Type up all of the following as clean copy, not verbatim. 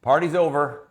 Party's over.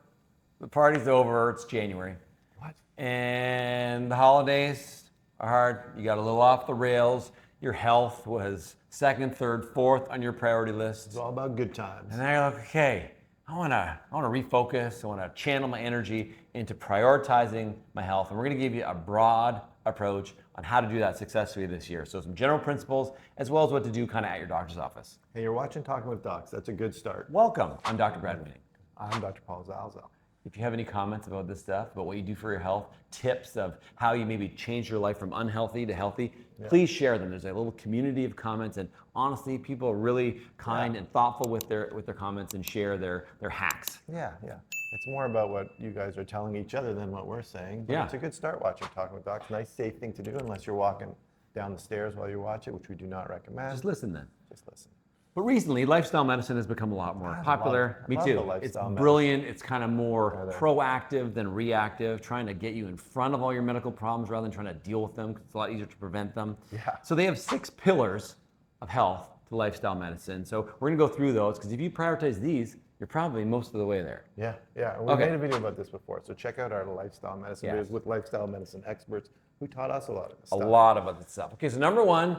The party's over. It's January. What? And the holidays are hard. You got a little off the rails. Your health was second, third, fourth on your priority list. It's all about good times. And then you're like, okay, I wanna refocus. I wanna channel my energy into prioritizing my health. And we're gonna give you a broad approach on how to do that successfully this year. So some general principles, as well as what to do kind of at your doctor's office. Hey, you're watching Talking with Docs. That's a good start. Welcome. I'm Dr. Brad Winning. I'm Dr. Paul Zalzo. If you have any comments about this stuff, about what you do for your health, tips of how you maybe change your life from unhealthy to healthy, please share them. There's a little community of comments, and honestly, people are really kind and thoughtful with their comments and share their hacks. Yeah. It's more about what you guys are telling each other than what we're saying. But it's a good start watching Talking with Docs. Nice, safe thing to do unless you're walking down the stairs while you watch it, which we do not recommend. Just listen then. Just listen. But recently, lifestyle medicine has become a lot more popular. Me too. It's brilliant. It's kind of more proactive than reactive, trying to get you in front of all your medical problems rather than trying to deal with them, because it's a lot easier to prevent them. Yeah. So they have 6 pillars of health to lifestyle medicine. So we're going to go through those, because if you prioritize these, you're probably most of the way there. Yeah. We made a video about this before, so check out our lifestyle medicine videos with lifestyle medicine experts who taught us a lot of this stuff. A lot about this stuff. Okay, so number 1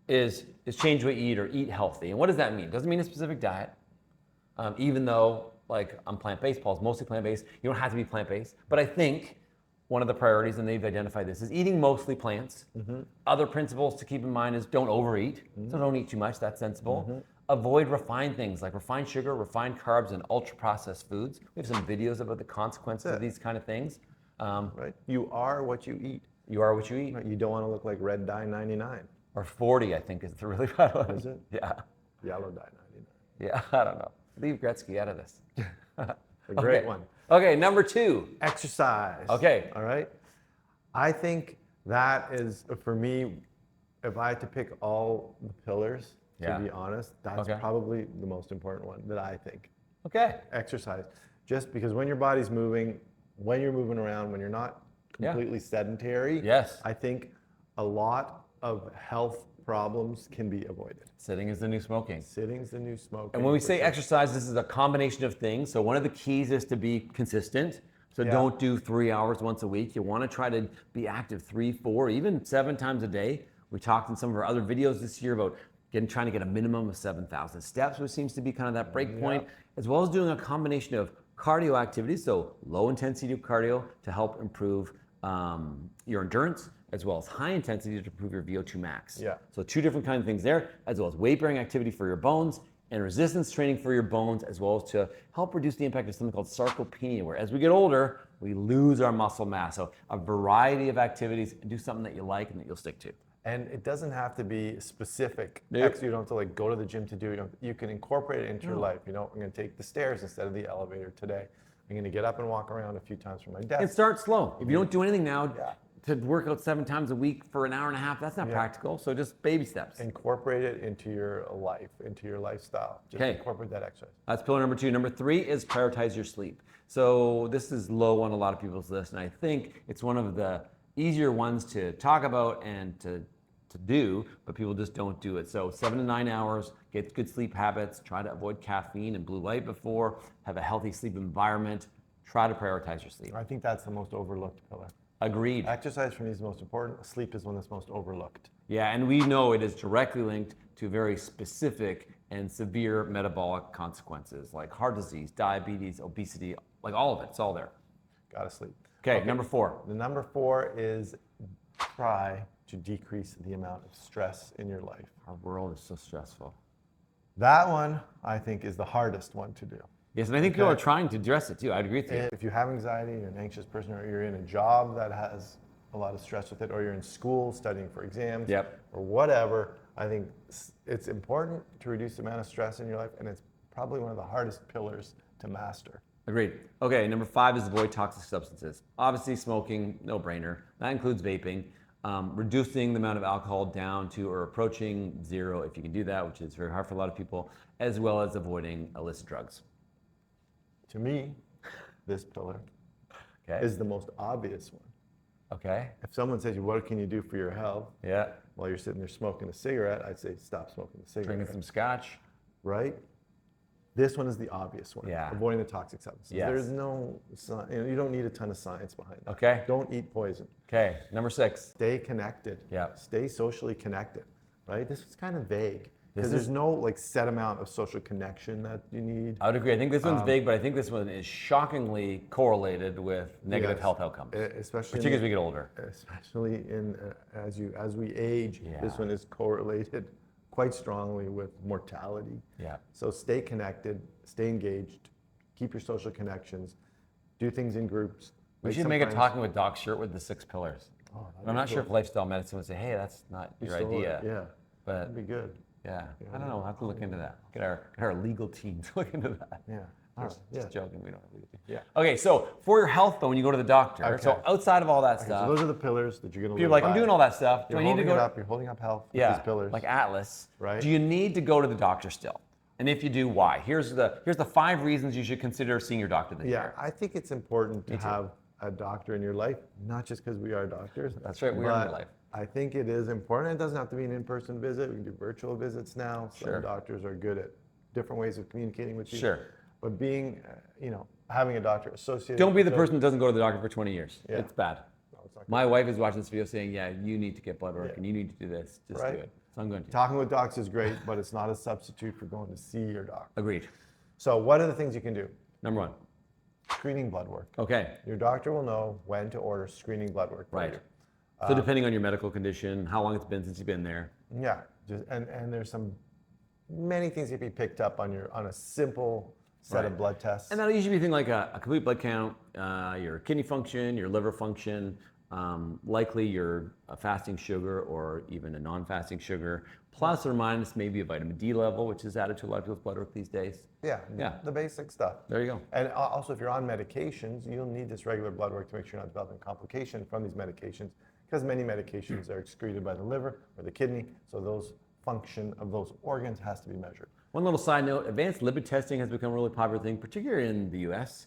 is change what you eat or eat healthy. And what does that mean? It doesn't mean a specific diet. Even though, like, I'm plant-based, Paul's mostly plant-based. You don't have to be plant-based. But I think one of the priorities, and they've identified this, is eating mostly plants. Other principles to keep in mind is don't overeat. So don't eat too much, that's sensible. Avoid refined things like refined sugar, refined carbs, and ultra-processed foods. We have some videos about the consequences of these kind of things. Right? You are what you eat. You are what you eat. Right? You don't want to look like Red Dye 99. Or 40, I think, is the really bad one. Is it? Yeah. Yellow Dye 99. Yeah, I don't know. Leave Gretzky out of this. A great one. Okay, number 2. Exercise. Okay. All right. I think that is, for me, if I had to pick all the pillars, to be honest, that's probably the most important one that I think. Okay. Exercise. Just because when your body's moving, when you're moving around, when you're not completely sedentary, I think a lot of health problems can be avoided. Sitting is the new smoking. Sitting's the new smoking. And when we say exercise, this is a combination of things. So one of the keys is to be consistent. So don't do 3 hours once a week. You want to try to be active 3, 4, even 7 times a day. We talked in some of our other videos this year about trying to get a minimum of 7,000 steps, which seems to be kind of that break point, as well as doing a combination of cardio activities, so low intensity cardio to help improve your endurance, as well as high intensity to improve your VO2 max. So 2 different kinds of things there, as well as weight bearing activity for your bones and resistance training for your bones, as well as to help reduce the impact of something called sarcopenia, where as we get older, we lose our muscle mass. So a variety of activities, and do something that you like and that you'll stick to. And it doesn't have to be specific. You don't have to go to the gym to do it. You can incorporate it into your life. I'm going to take the stairs instead of the elevator today. I'm going to get up and walk around a few times from my desk. And start slow. If you don't do anything now, to work out 7 times a week for an hour and a half, that's not practical. So just baby steps. Incorporate it into your life, into your lifestyle. Just incorporate that exercise. That's pillar number 2. Number 3 is prioritize your sleep. So this is low on a lot of people's list, and I think it's one of the easier ones to talk about and to do, but people just don't do it. So 7 to 9 hours, get good sleep habits, try to avoid caffeine and blue light before, have a healthy sleep environment, try to prioritize your sleep. I think that's the most overlooked pillar. Agreed. Exercise for me is the most important. Sleep is one that's most overlooked. Yeah, and we know it is directly linked to very specific and severe metabolic consequences like heart disease, diabetes, obesity, like all of it. It's all there. Gotta sleep. Okay, number 4. The number 4 is try to decrease the amount of stress in your life. Our world is so stressful. That one, I think, is the hardest one to do. Yes, and I think people are trying to address it too. I agree with you. If you have anxiety, you're an anxious person, or you're in a job that has a lot of stress with it, or you're in school studying for exams, or whatever, I think it's important to reduce the amount of stress in your life, and it's probably one of the hardest pillars to master. Agreed. Okay, number 5 is avoid toxic substances. Obviously, smoking, no brainer. That includes vaping. Reducing the amount of alcohol down to or approaching 0 if you can do that, which is very hard for a lot of people, as well as avoiding illicit drugs. To me, this pillar is the most obvious one. Okay. If someone says, what can you do for your health? While you're sitting there smoking a cigarette, I'd say, stop smoking the cigarette. Drinking some scotch. Right? This one is the obvious one. Yeah. Avoiding the toxic substances. Yes. There's no, you don't need a ton of science behind that. Okay. Don't eat poison. Okay, number 6. Stay connected. Yeah. Stay socially connected, right? This is kind of vague because This is- there's no like set amount of social connection that you need. I would agree. I think this one's vague, but I think this one is shockingly correlated with negative Yes. health outcomes, Especially particularly as we get older. especially in as we age. Yeah. This one is correlated quite strongly with mortality. Yeah. So stay connected, stay engaged, keep your social connections, do things in groups. We should some make a friends. Talking with Doc shirt with the 6 pillars. Oh, that'd I'm be not sure cool. if lifestyle medicine would say, hey, that's not You your stole it. idea. Yeah, But that'd be good. yeah, I don't know. We'll have to look into that. Get our legal team to look into that. Yeah. All right. Yeah. Just joking. We don't have legal team. Yeah. Okay, so for your health, though, when you go to the doctor, Okay. so outside of all that So stuff, those are the pillars that you're gonna. you're live like, I'm by. doing all that stuff. Do You're I need to holding go? it up. You're holding up health with Yeah, these pillars. like Atlas. Right. Do you need to go to the doctor still? And if you do, why? Here's the 5 reasons you should consider seeing your doctor this Yeah, year. I think it's important to have a doctor in your life, not just because we are doctors. That's right, we are in your but life. I think it is important. It doesn't have to be an in-person visit. We can do virtual visits now. Some Sure. doctors are good at different ways of communicating with you. Sure. But being, having a doctor associated. Don't be the with person that doesn't go to the doctor for 20 years. Yeah. It's bad. No, it's not good. My wife is watching this video saying, yeah, you need to get blood work Yeah. and you need to do this. Just Right. do it. So I'm going to. Talking with docs is great, but it's not a substitute for going to see your doctor. Agreed. So what are the things you can do? Number 1. Screening blood work. Okay. Your doctor will know when to order screening blood work for Right. you. So depending on your medical condition, how long it's been since you've been there. Yeah, and there's many things that can be picked up on a simple set Right. of blood tests. And that'll usually be things like a complete blood count, your kidney function, your liver function, likely your fasting sugar or even a non-fasting sugar, plus or minus maybe a vitamin D level, which is added to a lot of people's blood work these days. Yeah, the basic stuff. There you go. And also, if you're on medications, you'll need this regular blood work to make sure you're not developing complication from these medications, because many medications are excreted by the liver or the kidney, so those function of those organs has to be measured. One little side note, advanced lipid testing has become a really popular thing, particularly in the US.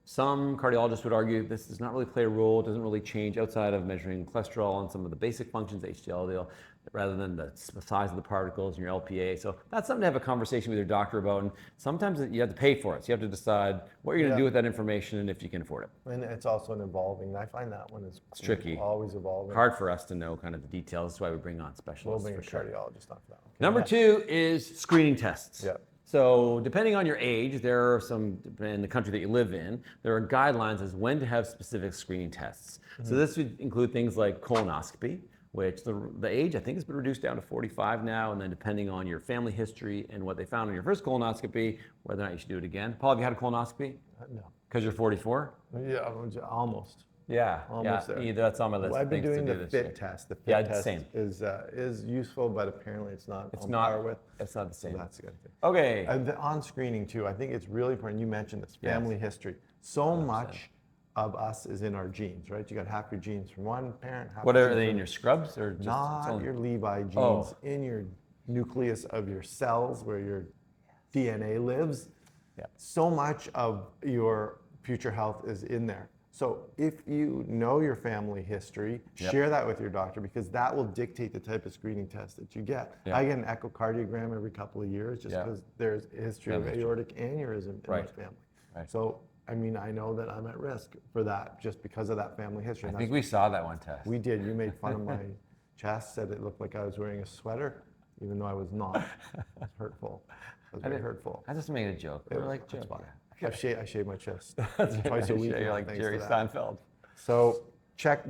Some cardiologists would argue this does not really play a role, it doesn't really change outside of measuring cholesterol and some of the basic functions, HDL, LDL, rather than the size of the particles and your LPA. So that's something to have a conversation with your doctor about. And sometimes you have to pay for it. So you have to decide what you're going to do with that information and if you can afford it. And it's also an evolving, I find that one is tricky. always evolving. Hard for us to know kind of the details. That's why we bring on We'll specialists. bring a for sure. cardiologist on for that one. Number 2 is screening tests. Yeah. So depending on your age, there are some, in the country that you live in, there are guidelines as when to have specific screening tests. So this would include things like colonoscopy, which the age I think has been reduced down to 45 now, and then depending on your family history and what they found on your first colonoscopy, whether or not you should do it again. Paul, have you had a colonoscopy? No. Because you're 44? Yeah, almost. Yeah, Almost there. Either that's on my list. Well, of I've been things to doing do the this fit year. test. The fit Yeah, test same. is useful, but apparently it's not It's on not. par with. It's not the So same. that's a good thing. Okay. On screening too, I think it's really important. You mentioned this Yes. family history. So much of us is in our genes, right? You got half your genes from one parent. Half What your are genes they from- in your scrubs or just Not your Levi genes, Oh. in your nucleus of your cells where your DNA lives. Yeah. So much of your future health is in there. So if you know your family history, Yep. share that with your doctor, because that will dictate the type of screening test that you get. Yeah. I get an echocardiogram every couple of years just Yeah. because there's a history of Family history. aortic aneurysm in Right. my family. Right. So, I mean, I know that I'm at risk for that just because of that family history. I And think that's- we saw that one test. we did. You made fun of my chest, said it looked like I was wearing a sweater, even though I was not. It was hurtful. It was very hurtful. I just made a joke. It We're was- like that's joking. fine. I shave my chest That's twice a week. You're now, like thanks Jerry to that. Seinfeld. So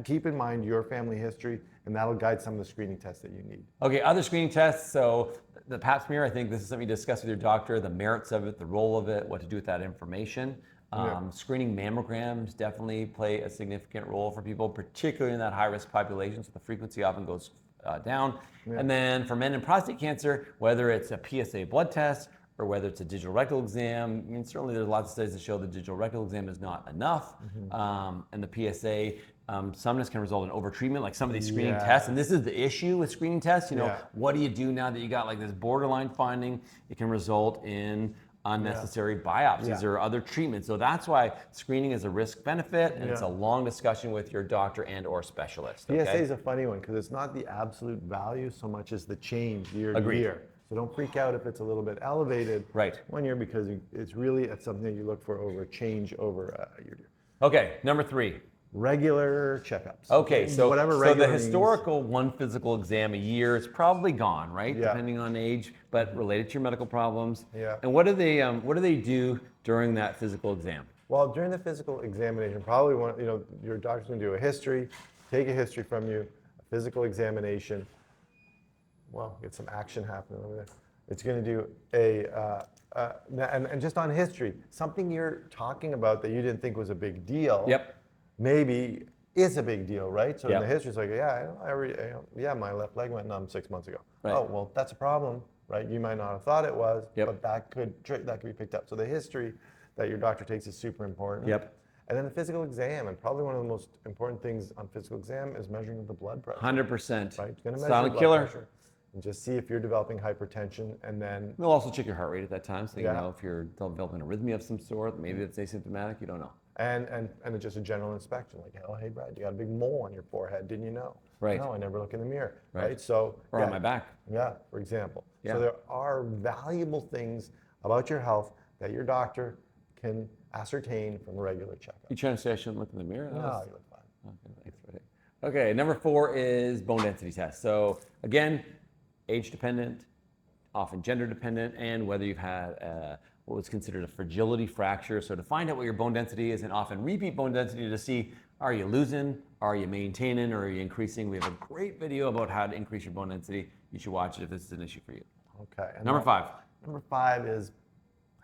keep in mind your family history, and that'll guide some of the screening tests that you need. Okay, other screening tests. So the Pap smear, I think this is something you discuss with your doctor, the merits of it, the role of it, what to do with that information. Yeah. Screening mammograms definitely play a significant role for people, particularly in that high-risk population, so the frequency often goes down. Yeah. And then for men in prostate cancer, whether it's a PSA blood test or whether it's a digital rectal exam, I mean, certainly there's lots of studies that show the digital rectal exam is not enough. And the PSA, sometimes can result in overtreatment, like some of these screening Yeah. tests. And this is the issue with screening tests. Yeah. What do you do now that you got like this borderline finding? It can result in unnecessary biopsies or other treatments. So that's why screening is a risk benefit, and it's a Yeah. long discussion with your doctor and or specialist. PSA Okay? is a funny one because it's not the absolute value so much as the change year to Agreed. year. So don't freak out if it's a little bit elevated Right. 1 year, because it's something that you look for over a change over a year. Okay, number 3. Regular checkups. Okay, so whatever the regular means. historical one physical exam a year is probably gone, right? Yeah. Depending on age, but related to your medical problems. Yeah. And what do they do during that physical exam? Well, during the physical examination, probably your doctor's going to do a history, take a history from you, a physical examination. Well, get some action happening over there. It's going to do and just on history, something you're talking about that you didn't think was a big deal. Yep. Maybe is a big deal, right? So in Yep. the history, it's like, my left leg went numb 6 months ago. Right. Oh, well, that's a problem, right? You might not have thought it was, Yep. but that could be picked up. So the history that your doctor takes is super important. Yep. And then the physical exam, and probably one of the most important things on physical exam is measuring the blood pressure. 100%. Right? It's going to measure Silent blood killer. pressure and just see if you're developing hypertension, and then We'll also check your heart rate at that time, so you Yeah. know if you're developing arrhythmia of some sort. Maybe it's asymptomatic. You don't know. and just a general inspection, like, oh, hey, Brad, you got a big mole on your forehead, didn't you know? Right. No, I never look in the mirror. Right. Right. So Or yeah, on my back. Yeah, for example. Yeah. So there are valuable things about your health that your doctor can ascertain from a regular checkup. You trying to say I shouldn't look in the mirror? No, you look fine. Okay, thanks, buddy. Okay, number 4 is bone density test. So again, age dependent, often gender dependent, and whether you've had what was considered a fragility fracture. So to find out what your bone density is, and often repeat bone density to see, are you losing, are you maintaining, or are you increasing? We have a great video about how to increase your bone density. You should watch it if this is an issue for you. Okay. And Number 5. Number 5 is,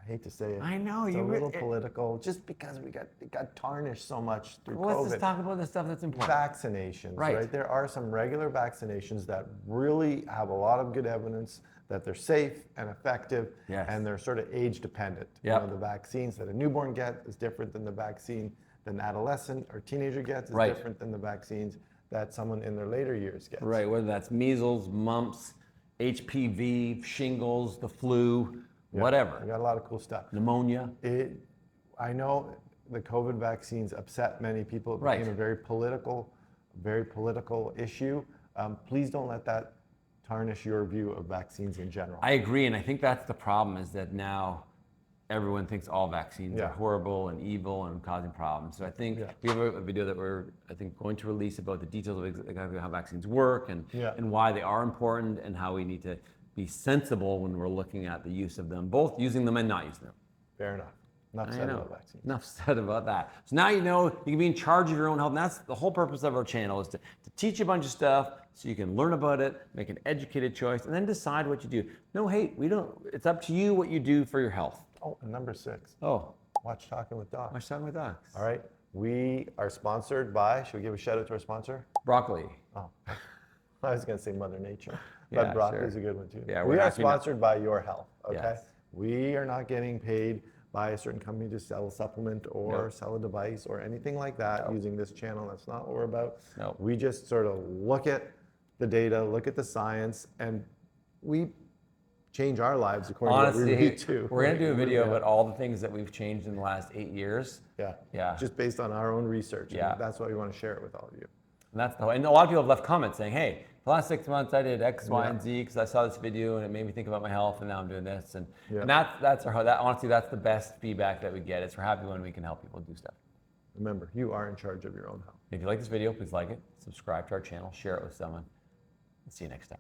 I hate to say it. I know, it's you a little re- political, just because it got tarnished so much through Well, let's COVID. just talk about the stuff that's important. Vaccinations, Right. right? There are some regular vaccinations that really have a lot of good evidence that they're safe and effective, Yes. and they're sort of age dependent. Yep. The vaccines that a newborn gets is different than the vaccine that an adolescent or teenager gets, is Right. different than the vaccines that someone in their later years gets. Right, whether that's measles, mumps, HPV, shingles, the flu, We whatever, got a lot of cool stuff. pneumonia. I know the COVID vaccines upset many people. It Right. became a very political issue. Please don't let that tarnish your view of vaccines in general. I agree, and I think that's the problem, is that now everyone thinks all vaccines Yeah. are horrible and evil and causing problems. So I think Yeah. we have a video that we're, I think, going to release about the details of exactly how vaccines work and Yeah. and why they are important and how we need to be sensible when we're looking at the use of them, both using them and not using them. Fair enough. Enough I said know. about vaccines. Enough said about that. So now you know you can be in charge of your own health. And that's the whole purpose of our channel, is to teach you a bunch of stuff so you can learn about it, make an educated choice, and then decide what you do. No hate. It's up to you what you do for your health. Oh, and number 6, Oh, watch Talking with Doc. watch Talking with Docs. All right. We are sponsored by, should we give a shout out to our sponsor? Broccoli. Oh, I was going to say Mother Nature, Yeah, but broccoli is sure. a good one too. Yeah, we we're are happy not- sponsored by your health, okay? Yes. We are not getting paid by a certain company to sell a supplement or Nope. sell a device or anything like that using this channel. That's not what we're about. Nope. We just sort of look at the data, look at the science, and we change our lives according to what we Honestly, read too. we're going to do a Right? video Yeah. about all the things that we've changed in the last 8 years. Yeah. Yeah. Just based on our own research. And Yeah. that's why we want to share it with all of you. And that's the whole, and a lot of people have left comments saying, hey, the last 6 months I did X, Y, Yeah. and Z because I saw this video and it made me think about my health, and now I'm doing this. And, Yeah. and honestly, that's the best feedback that we get. Is we're happy when we can help people do stuff. Remember, you are in charge of your own health. If you like this video, please like it, subscribe to our channel, share it with someone, and see you next time.